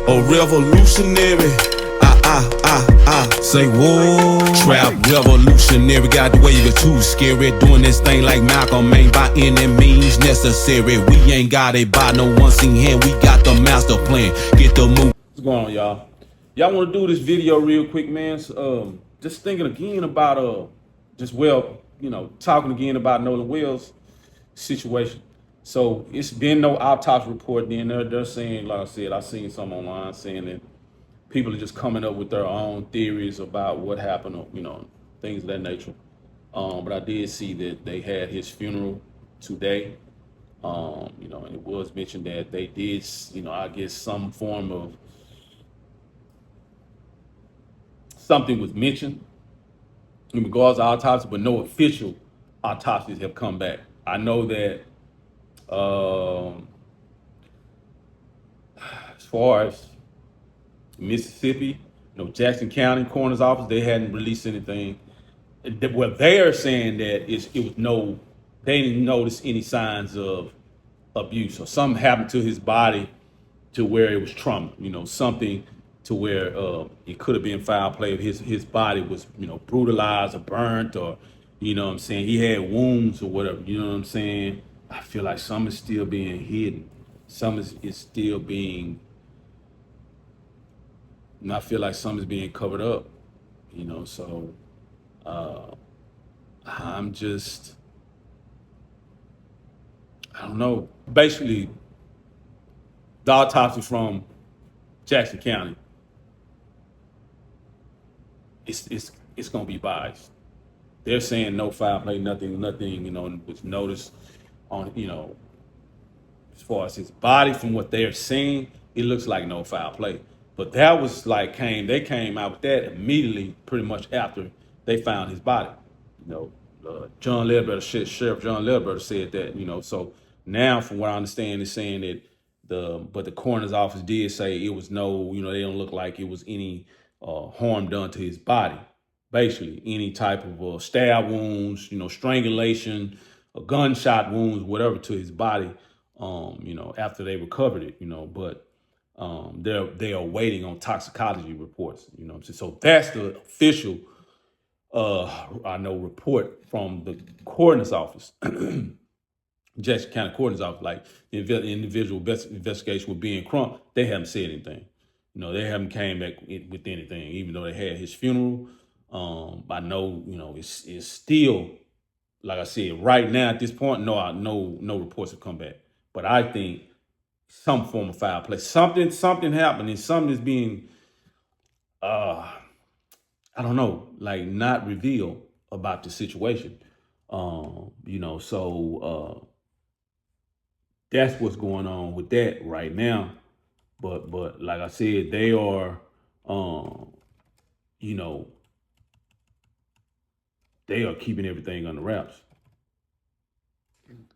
A revolutionary. Say whoa. Trap revolutionary. Got the wave is too scary. Doing this thing like Malcolm ain't by any means necessary. We ain't got it by no one seen hand. We got the master plan. Get the move. What's going on, y'all? Y'all want to do this video real quick, man? Just thinking again about talking again about Nolan Wells situation. So it's been no autopsy report. Then they're saying, like I said, I seen some online saying that people are just coming up with their own theories about what happened, or, things of that nature. But I did see that they had his funeral today. And it was mentioned that they did, I guess some form of something was mentioned in regards to autopsy, but no official autopsies have come back. I know that as far as Mississippi, Jackson County Coroner's Office, they hadn't released anything. What they are saying that they didn't notice any signs of abuse or something happened to his body to where it was trauma, something to where it could have been foul play if his body was, brutalized or burnt, or, he had wounds or whatever, I feel like some is still being hidden. Some is still being, and I feel like some is being covered up, so I'm just, I don't know. Basically, the autopsy from Jackson County, it's gonna be biased. They're saying no foul play, nothing, was noticed on, as far as his body. From what they're saying, it looks like no foul play. But that was like they came out with that immediately, pretty much after they found his body. John Ledbetter, Sheriff John Ledbetter said that, so now from what I understand, is saying that the coroner's office did say it was no, they don't look like it was any harm done to his body. Basically, any type of stab wounds, strangulation, gunshot wounds, whatever to his body, after they recovered it, but they are waiting on toxicology reports, So that's the official, report from the coroner's office, Jackson County Coroner's Office. Like the individual investigation with being Crump, they haven't said anything. They haven't came back with anything, even though they had his funeral. I know, it's still, like I said, right now at this point, no reports have come back. But I think some form of foul play, something happened, and something is being, I don't know, like not revealed about the situation. So that's what's going on with that right now. But like I said, they are, they are keeping everything under wraps.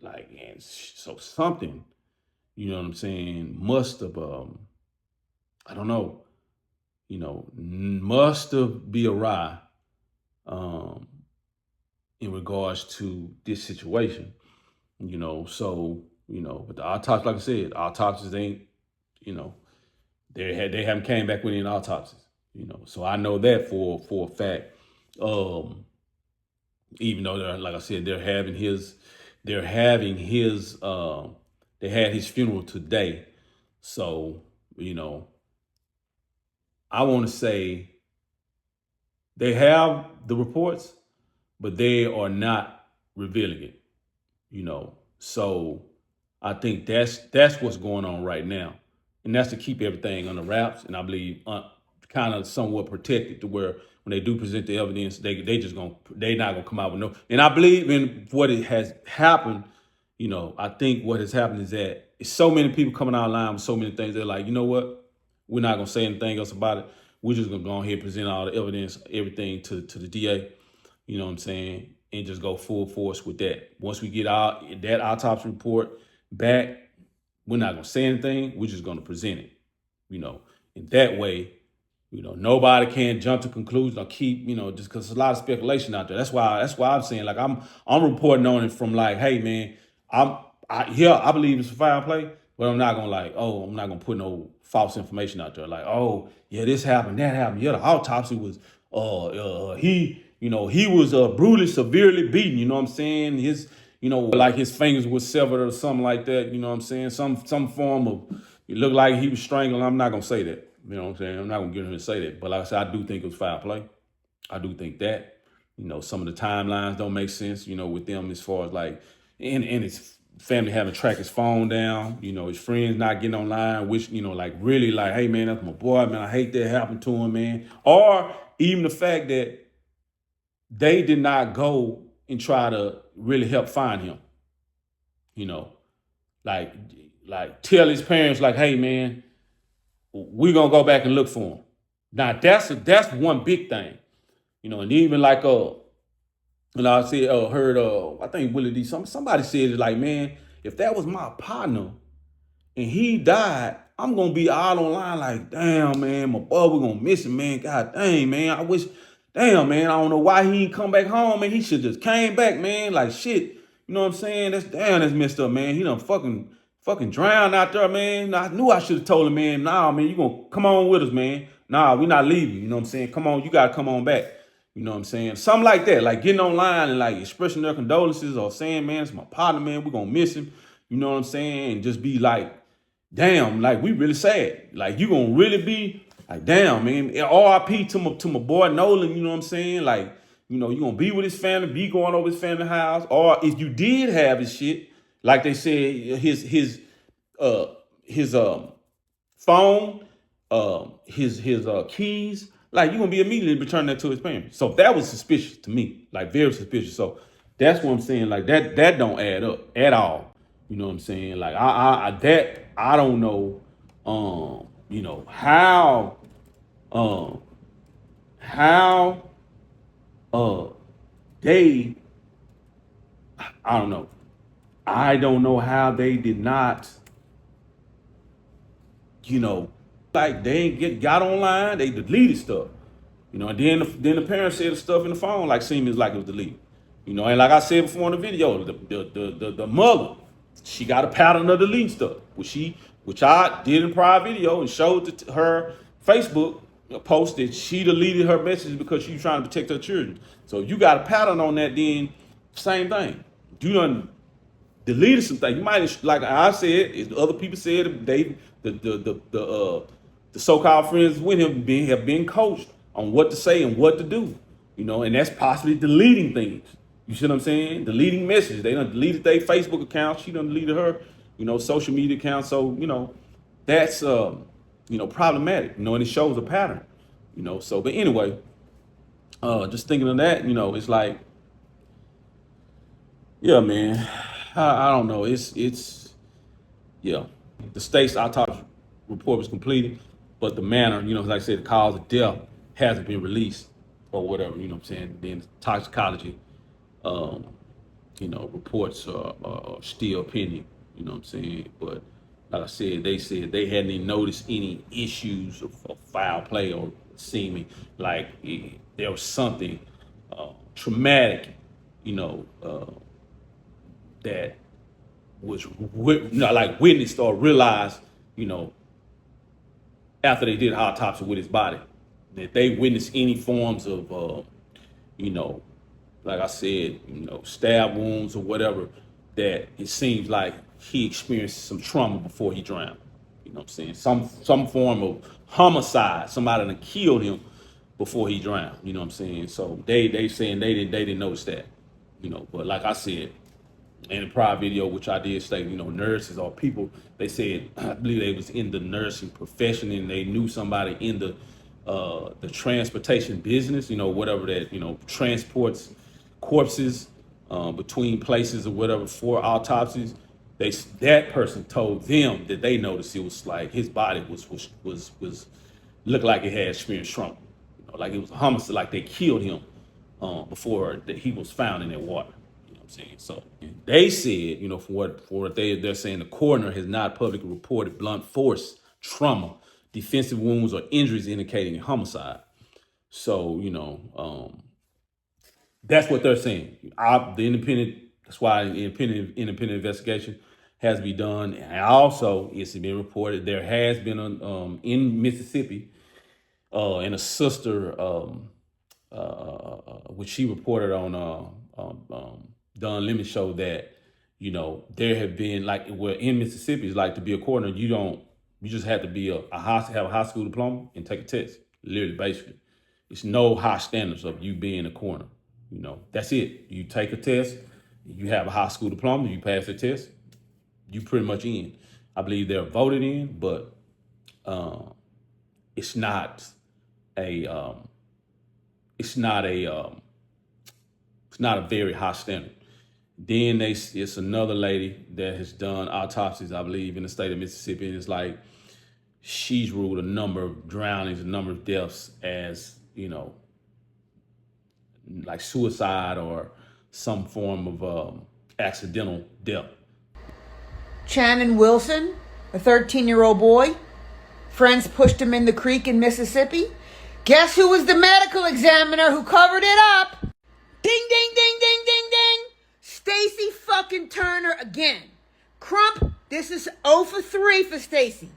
Like, and so something, must have, I don't know, must have be awry in regards to this situation, so, but the autopsy, like I said, autopsies ain't, they haven't came back with any autopsies, so I know that for a fact. Even though like I said, they had his funeral today. So, I want to say they have the reports, but they are not revealing it, So I think that's what's going on right now. And that's to keep everything under wraps. And I believe kind of somewhat protected to where when they do present the evidence, they're not gonna come out with no. And I believe in what it has happened. I think what has happened is that it's so many people coming out line with so many things. They're like, you know what? We're not gonna say anything else about it. We're just gonna go ahead and present all the evidence, everything to the DA. You know what I'm saying? And just go full force with that. Once we get that autopsy report back, we're not gonna say anything. We're just gonna present it. In that way, nobody can jump to conclusions or keep, just because there's a lot of speculation out there. That's why I'm saying, like, I'm reporting on it from like, hey man, I believe it's a foul play, But I'm not gonna put no false information out there. Like, oh, yeah, this happened, that happened. Yeah, the autopsy was, he was brutally, severely beaten. You know what I'm saying? Like his fingers were severed or something like that. You know what I'm saying? Some form of, it looked like he was strangled. I'm not gonna say that. You know what I'm saying? I'm not gonna get him to say that. But like I said, I do think it was foul play. I do think that. Some of the timelines don't make sense, with them as far as like, and his family having to track his phone down, his friends not getting online, which, like really like, hey man, that's my boy, man. I hate that happened to him, man. Or even the fact that they did not go and try to really help find him, like tell his parents, like, hey man, we're gonna go back and look for him. Now that's one big thing. And even like and I said, heard I think Willie D. Somebody said it like, man, if that was my partner and he died, I'm gonna be all online like, damn man, my boy, we're gonna miss him, man. God dang, man. Damn man, I don't know why he ain't come back home, man. He should just came back, man. Like shit. You know what I'm saying? That's messed up, man. He done fucking drowned out there, man. I knew I should have told him, man, nah, man, you gonna come on with us, man. Nah, we not leaving. You know what I'm saying? Come on, you gotta come on back. You know what I'm saying? Something like that, like getting online and like expressing their condolences or saying, man, it's my partner, man, we're gonna miss him. You know what I'm saying? And just be like, damn, like we really sad. Like you gonna really be like, damn, man. RIP to my boy Nolan, you know what I'm saying? Like, you gonna be with his family, be going over his family house. Or if you did have his shit, like they said, his phone, his keys, like you're gonna be immediately returning that to his parents. So that was suspicious to me, like very suspicious. So that's what I'm saying. Like that don't add up at all. You know what I'm saying? Like I don't know, how they, I don't know. I don't know how they did not, like they ain't got online, they deleted stuff. And then the parents said the stuff in the phone like seemed like it was deleted. And like I said before in the video, the mother, she got a pattern of deleting stuff, which I did in prior video and showed her Facebook post that she deleted her messages because she was trying to protect her children. So you got a pattern on that, then same thing. You done deleted some things. You might, like I said, other people said, the so-called friends with him have been coached on what to say and what to do, and that's possibly deleting things. You see what I'm saying? Deleting messages. They done deleted their Facebook account. She done deleted her, social media account. So, that's, problematic, and it shows a pattern, so, but anyway, just thinking of that, it's like, yeah, man, I don't know. Yeah, the state's autopsy report was completed, but the manner, like I said, the cause of death hasn't been released or whatever, what I'm saying? Then toxicology, reports are still pending, what I'm saying? But like I said they hadn't even noticed any issues of foul play or seeming like there was something traumatic, that was like witnessed or realized, after they did autopsy with his body, that they witnessed any forms of, like I said, stab wounds or whatever, that it seems like he experienced some trauma before he drowned. You know what I'm saying? Some form of homicide, somebody that killed him before he drowned. You know what I'm saying? So they saying they didn't notice that. But like I said, in the prior video, which I did state, nurses or people, they said, I believe they was in the nursing profession and they knew somebody in the transportation business, whatever that, transports corpses between places or whatever for autopsies. That person told them that they noticed it was like his body was looked like it had experienced trauma, like it was a homicide, like they killed him before that he was found in that water. Saying. So they said, for what they're saying, the coroner has not publicly reported blunt force trauma, defensive wounds, or injuries indicating homicide. So, that's what they're saying. That's why the independent investigation has to be done. And also, it's been reported there has been in Mississippi, and a sister, which she reported on Don Lemon show that, you know, there have been like where in Mississippi is like to be a coroner, you just have to be have a high school diploma and take a test. Literally, basically, it's no high standards of you being a coroner. You know, that's it. You take a test, you have a high school diploma, you pass the test, you pretty much in. I believe they're voted in, but it's not a it's not a very high standard. Then it's another lady that has done autopsies, I believe, in the state of Mississippi, and it's like she's ruled a number of drownings, a number of deaths as, you know, like suicide or some form of accidental death. Channon Wilson, a 13-year-old boy. Friends pushed him in the creek in Mississippi. Guess who was the medical examiner who covered it up? Ding, ding, ding, ding, ding, ding. Stacy fucking Turner again. Crump, this is 0 for 3 for Stacy.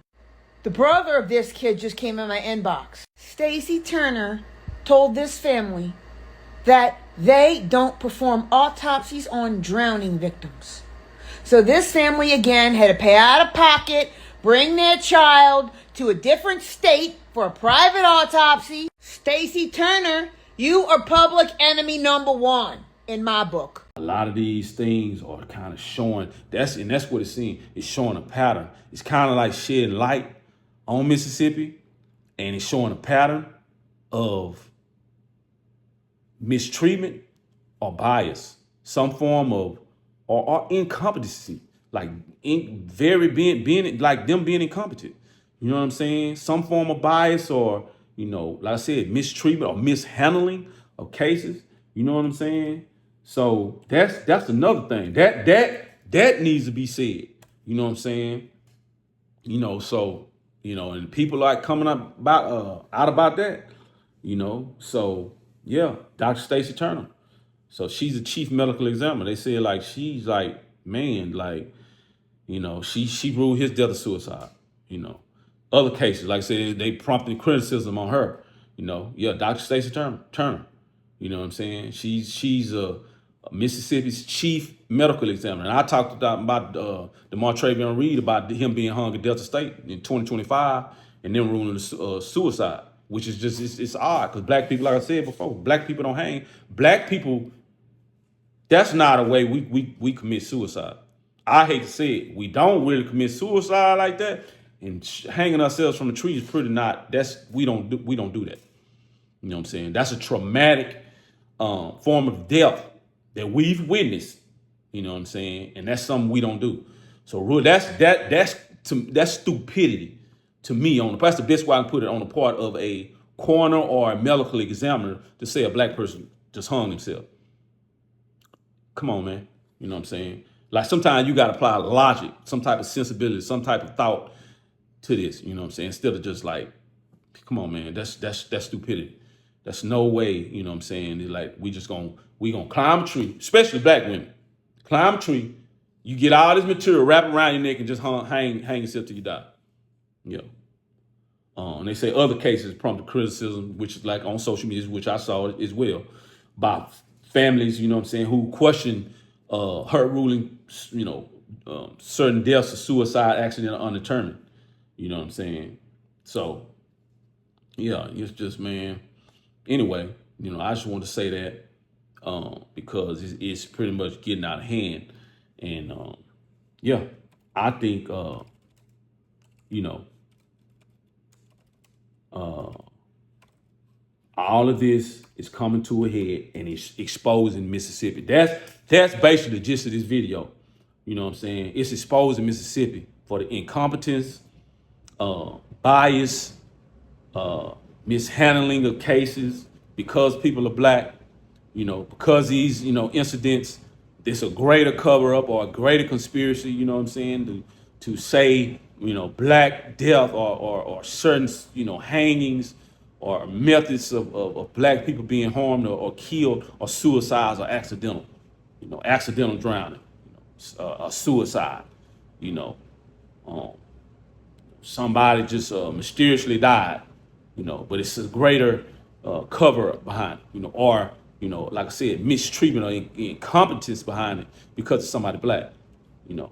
The brother of this kid just came in my inbox. Stacy Turner told this family that they don't perform autopsies on drowning victims. So this family again had to pay out of pocket, bring their child to a different state for a private autopsy. Stacy Turner, you are public enemy number 1 in my book. A lot of these things are kind of showing, that's what it's seeing. It's showing a pattern. It's kind of like shedding light on Mississippi, and it's showing a pattern of mistreatment or bias, some form of or incompetency, like being like them being incompetent. You know what I'm saying? Some form of bias or, you know, like I said, mistreatment or mishandling of cases. You know what I'm saying? So that's another thing that needs to be said. You know what I'm saying? You know, so, you know, and people like coming up out about that. You know, so yeah, Dr. Stacy Turner. So she's the chief medical examiner. They said like she's like, man, like, you know, she ruled his death a suicide. You know, other cases, like I said, they prompted criticism on her. You know, yeah, Dr. Stacy Turner. You know what I'm saying? She's a Mississippi's chief medical examiner. And I talked about Demartravion Reed about him being hung at Delta State in 2025 and them ruling suicide, which is just, it's odd because black people, like I said before, black people don't hang. Black people, that's not a way we commit suicide. I hate to say it. We don't really commit suicide like that. And hanging ourselves from a tree is pretty not, we don't do that. You know what I'm saying? That's a traumatic form of death that we've witnessed. You know what I'm saying? And that's something we don't do. So really, that's stupidity to me. That's the best way I can put it, on the part of a coroner or a medical examiner to say a black person just hung himself. Come on, man. You know what I'm saying? Like sometimes you got to apply logic, some type of sensibility, some type of thought to this. You know what I'm saying? Instead of just like, come on, man. That's stupidity. That's no way. You know what I'm saying? It's like we gonna climb a tree, especially black women. Climb a tree. You get all this material, wrap it around your neck, and just hang yourself till you die. Yeah. And they say other cases prompted criticism, which is like on social media, which I saw as well, by families, you know what I'm saying, who question her ruling, you know, certain deaths of suicide, accident, or undetermined. You know what I'm saying? So, yeah, it's just, man. Anyway, you know, I just want to say that because it's pretty much getting out of hand. And, yeah, I think, you know, all of this is coming to a head and it's exposing Mississippi. That's basically the gist of this video. You know what I'm saying? It's exposing Mississippi for the incompetence, bias, mishandling of cases because people are black, you know, because these, you know, incidents, there's a greater cover up or a greater conspiracy, you know what I'm saying, to say, you know, black death or certain, you know, hangings or methods of black people being harmed or killed or suicides or accidental, you know, accidental drowning, you know, suicide. you know, somebody just mysteriously died, you know, but it's a greater cover behind it, you know, or, you know, like I said, mistreatment or incompetence behind it because of somebody black, you know,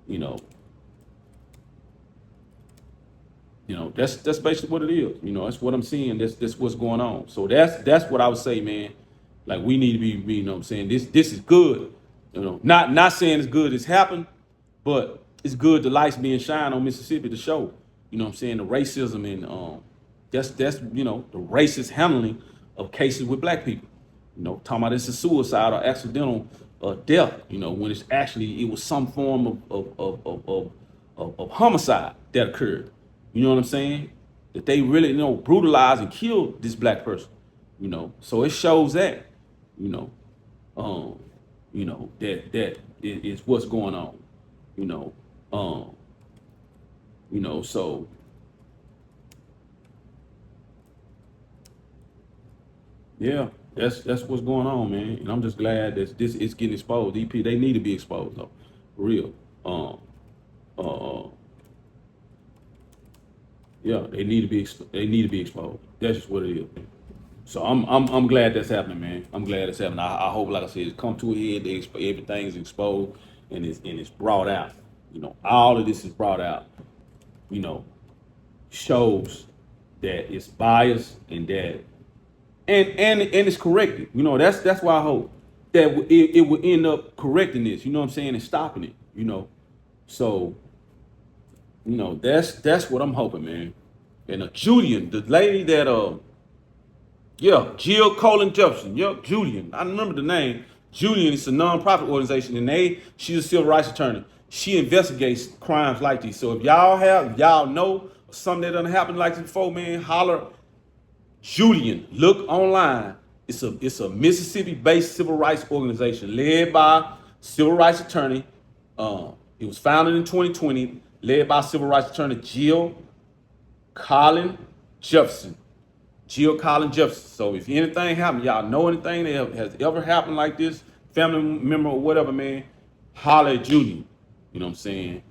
you know, that's basically what it is. You know, that's what I'm seeing. That's what's going on. So that's what I would say, man. Like we need to be, you know what I'm saying? This is good. You know, not saying it's good as happened, but it's good the lights being shined on Mississippi to show, you know what I'm saying, the racism and that's you know, the racist handling of cases with black people. You know, talking about it's a suicide or accidental death, you know, when it was some form of homicide that occurred. You know what I'm saying? That they really, you know, brutalized and killed this black person. You know, so it shows that, you know, that is what's going on. So yeah, that's what's going on, man. And I'm just glad that this is getting exposed. EP, they need to be exposed though, for real. Yeah, they need to be exposed. That's just what it is. So I'm glad that's happening, man. I'm glad it's happening. I hope, like I said, it's come to a head. Everything's exposed and it's brought out. You know, all of this is brought out. You know, shows that it's biased and that and it's corrected. You know, that's why I hope that it will end up correcting this. You know what I'm saying, and stopping it. You know, so you know that's what I'm hoping, man. And Julian, the lady that Jill Colin Jefferson. Yep, Julian. I remember the name. Julian is a nonprofit organization, and she's a civil rights attorney. She investigates crimes like these. So if y'all know something that done happened like this before, man, holler. Julian, look online. It's a Mississippi-based civil rights organization led by civil rights attorney. It was founded in 2020, led by civil rights attorney Jill Colin Jefferson. Jill Colin Jefferson. So if anything happened, y'all know anything that has ever happened like this, family member or whatever, man, holler at Julian. You know what I'm saying?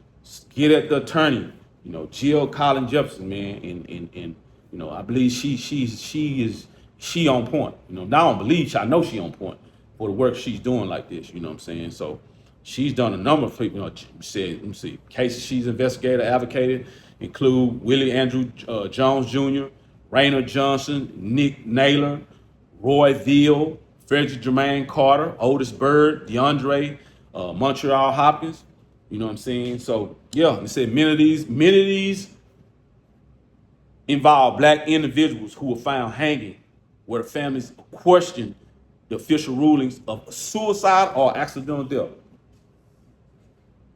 Get at the attorney. You know, Jill Colin Jefferson, man, and you know, I believe she on point. You know, not I don't believe I know she on point for the work she's doing like this. You know what I'm saying? So she's done a number of people. You know, said, let me see, cases she's investigated, advocated include Willie Andrew Jones Jr., Raynard Johnson, Naylor, Roy Veal, Frederick Jermaine Carter, Otis Bird, DeAndre, Montreal Hopkins. You know what I'm saying? So yeah, it said many of these involve black individuals who were found hanging, where the families questioned the official rulings of suicide or accidental death.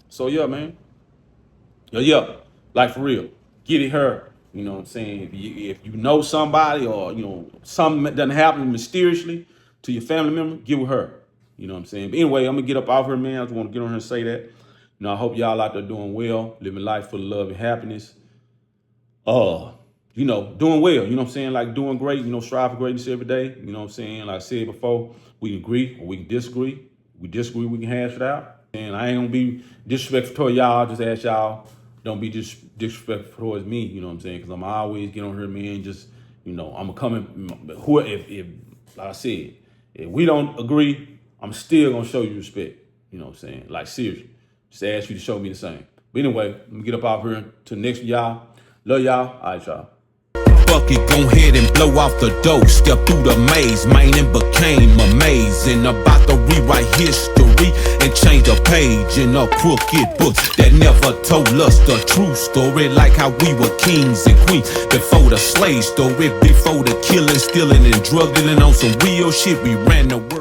So yeah, man. Yeah, like for real, get it her. You know what I'm saying? If you know somebody or, you know, something that doesn't happen mysteriously to your family member, get with her. You know what I'm saying? But anyway, I'm going to get up off her, man. I just want to get on here and say that. You know, I hope y'all out there doing well, living life full of love and happiness. You know, doing well. You know what I'm saying? Like doing great, you know, strive for greatness every day. You know what I'm saying? Like I said before, we can agree or we can disagree. We disagree, we can hash it out. And I ain't going to be disrespectful toward y'all. Just ask y'all. Don't be disrespectful towards me, you know what I'm saying? Because I'm always get on here, man. Just, you know, I'm coming. If like I said, if we don't agree, I'm still gonna show you respect. You know what I'm saying? Like seriously, just ask you to show me the same. But anyway, let me get up out here to the next one, y'all. Love y'all. All right, y'all. Bucket, go ahead and blow off the dough. Step through the maze, man, and became amazing. About to rewrite history and change a page in a crooked book that never told us the true story. Like how we were kings and queens before the slave story, before the killing, stealing, and drug dealing on some real shit. We ran the world.